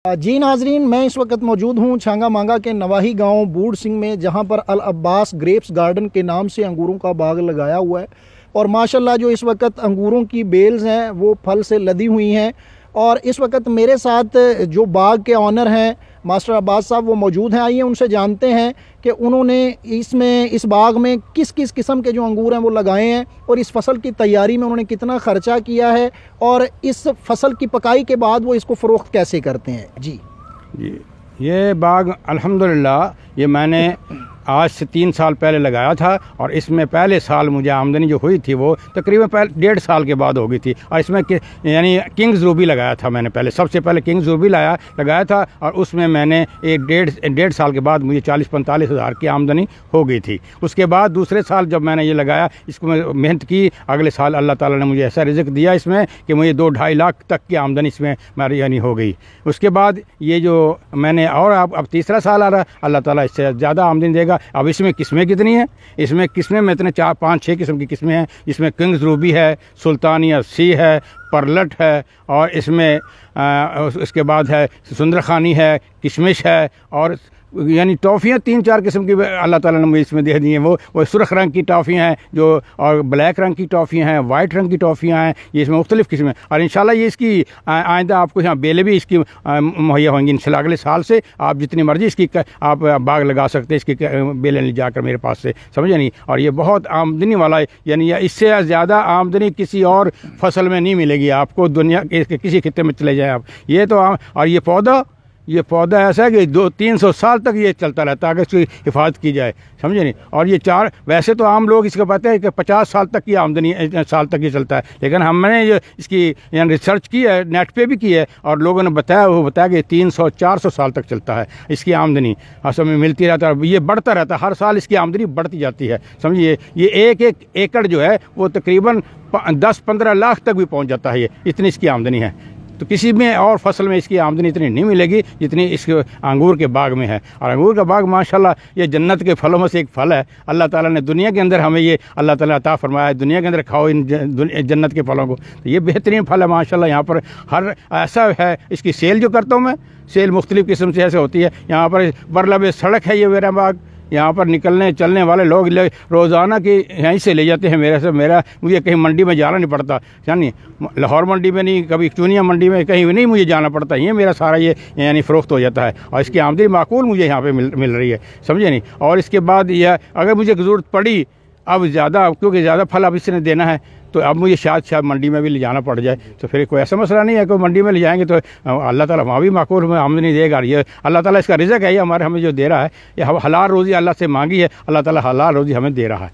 जी नाजरीन, मैं इस वक्त मौजूद हूँ छांगा मांगा के नवाही गांव बूढ़ सिंह में, जहां पर अल अब्बास ग्रेप्स गार्डन के नाम से अंगूरों का बाग लगाया हुआ है। और माशाल्लाह जो इस वक्त अंगूरों की बेल्स हैं वो फल से लदी हुई हैं। और इस वक्त मेरे साथ जो बाग के ऑनर हैं मास्टर अब्बास साहब वो मौजूद हैं। आइए उनसे जानते हैं कि उन्होंने इस बाग में किस किस किस्म के जो अंगूर हैं वो लगाए हैं और इस फसल की तैयारी में उन्होंने कितना ख़र्चा किया है और इस फसल की पकाई के बाद वो इसको फ़रोख्त कैसे करते हैं। जी ये बाग अल्हम्दुलिल्लाह ये मैंने आज से 3 साल पहले लगाया था और इसमें पहले साल मुझे आमदनी जो हुई थी वो तकरीबन 1.5 साल के बाद हो गई थी। और इसमें यानी किंग्स रूबी लगाया था मैंने सबसे पहले किंग्स रूबी लगाया था और उसमें मैंने एक डेढ़ साल के बाद मुझे 40-45 हज़ार की आमदनी हो गई थी। उसके बाद दूसरे साल जब मैंने ये लगाया, इसको मैं मेहनत की, अगले साल अल्लाह ताला ने मुझे ऐसा रिज़्क़ दिया इसमें कि मुझे 2-2.5 लाख तक की आमदनी इसमें मेरी यानी हो गई। उसके बाद ये जो मैंने और अब तीसरा साल आ रहा, अल्लाह ताला इससे ज़्यादा आमदनी देगा। अब इसमें किस्में कितनी हैं, इसमें किस्में में इतने 4-5-6 किस्म की किस्में हैं। इसमें किंग्स रूबी है, सुल्तानिया सी है, परलट है और इसमें उसके बाद है सुंदरखानी है, किशमिश है और यानी टॉफ़ियाँ 3-4 किस्म की अल्लाह ताला ने मुझे इसमें दे दी हैं। वो सुरख रंग की टॉफ़ियाँ हैं जो, और ब्लैक रंग की टॉफ़ियाँ हैं, वाइट रंग की टॉफ़ियाँ हैं। ये इसमें मुख्तलिफ़ किस्में, और इंशाल्लाह ये इसकी आइंदा आपको यहाँ बेलें भी इसकी मुहैया होंगी इंशाल्लाह। अगले साल से आप जितनी मर्ज़ी इसकी आप बाग लगा सकते हैं, इसकी बेलें ले जाकर मेरे पास से, समझे नहीं। और ये बहुत आमदनी वाला है, यानी इससे ज़्यादा आमदनी किसी और फसल में नहीं मिलेगी आपको दुनिया के किसी खित्ते में चले जाएँ आप। ये तो और ये पौधा ऐसा है कि 200-300 साल तक ये चलता रहता है अगर इसकी हिफाजत की जाए, समझे नहीं। और ये वैसे तो आम लोग इसको पता है कि 50 साल तक की आमदनी साल तक ये चलता है, लेकिन हमने जो इसकी यानी रिसर्च की है, नेट पे भी की है और लोगों ने बताया कि 300-400 साल तक चलता है इसकी आमदनी असल में मिलती रहता है। ये बढ़ता रहता है, हर साल इसकी आमदनी बढ़ती जाती है, समझिए। ये एक एकड़ जो है वो तकरीबन 10-15 लाख तक भी पहुँच जाता है, ये इतनी इसकी आमदनी है। तो किसी में और फसल में इसकी आमदनी इतनी नहीं मिलेगी जितनी इसके अंगूर के बाग में है। और अंगूर का बाग माशाल्लाह ये जन्नत के फलों में से एक फल है। अल्लाह ताला ने दुनिया के अंदर हमें ये अल्लाह ताला अता फरमाया है, दुनिया के अंदर खाओ इन जन्नत के फलों को। तो ये बेहतरीन फल है माशाल्लाह। यहाँ पर हर ऐसा है, इसकी सेल जो करता हूँ मैं, सेल मुख्तलिफ़ किस्म से ऐसे होती है। यहाँ पर बरलब सड़क है ये मेरा बाग, यहाँ पर निकलने चलने वाले लोग रोज़ाना की यहीं से ले जाते हैं मुझे कहीं मंडी में जाना नहीं पड़ता, यानी लाहौर मंडी में नहीं, कभी चूनिया मंडी में कहीं भी नहीं मुझे जाना पड़ता। ये मेरा सारा ये यानी फ़रोख्त हो जाता है और इसकी आमदनी माकूल मुझे यहाँ पे मिल रही है, समझे नहीं। और इसके बाद यह अगर मुझे ज़रूरत पड़ी अब ज़्यादा, क्योंकि ज़्यादा फल अब इसने देना है, तो अब मुझे शायद मंडी में भी ले जाना पड़ जाए, तो फिर कोई ऐसा मसला नहीं है कि मंडी में ले जाएंगे तो अल्लाह ताला वहाँ भी माकूल में आमदनी देगा। ये अल्लाह ताला इसका रिज़्क़ है, ये हमें जो दे रहा है, ये हलाल रोज़ी अल्लाह से मांगी है, अल्लाह ताला हलाल रोज़ी हमें दे रहा है।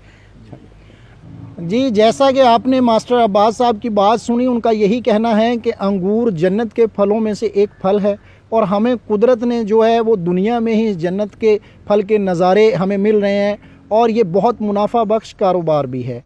जी, जैसा कि आपने मास्टर अब्बास साहब की बात सुनी, उनका यही कहना है कि अंगूर जन्नत के फलों में से एक फल है और हमें कुदरत ने जो है वो दुनिया में ही जन्नत के फल के नज़ारे हमें मिल रहे हैं और ये बहुत मुनाफा बख्श कारोबार भी है।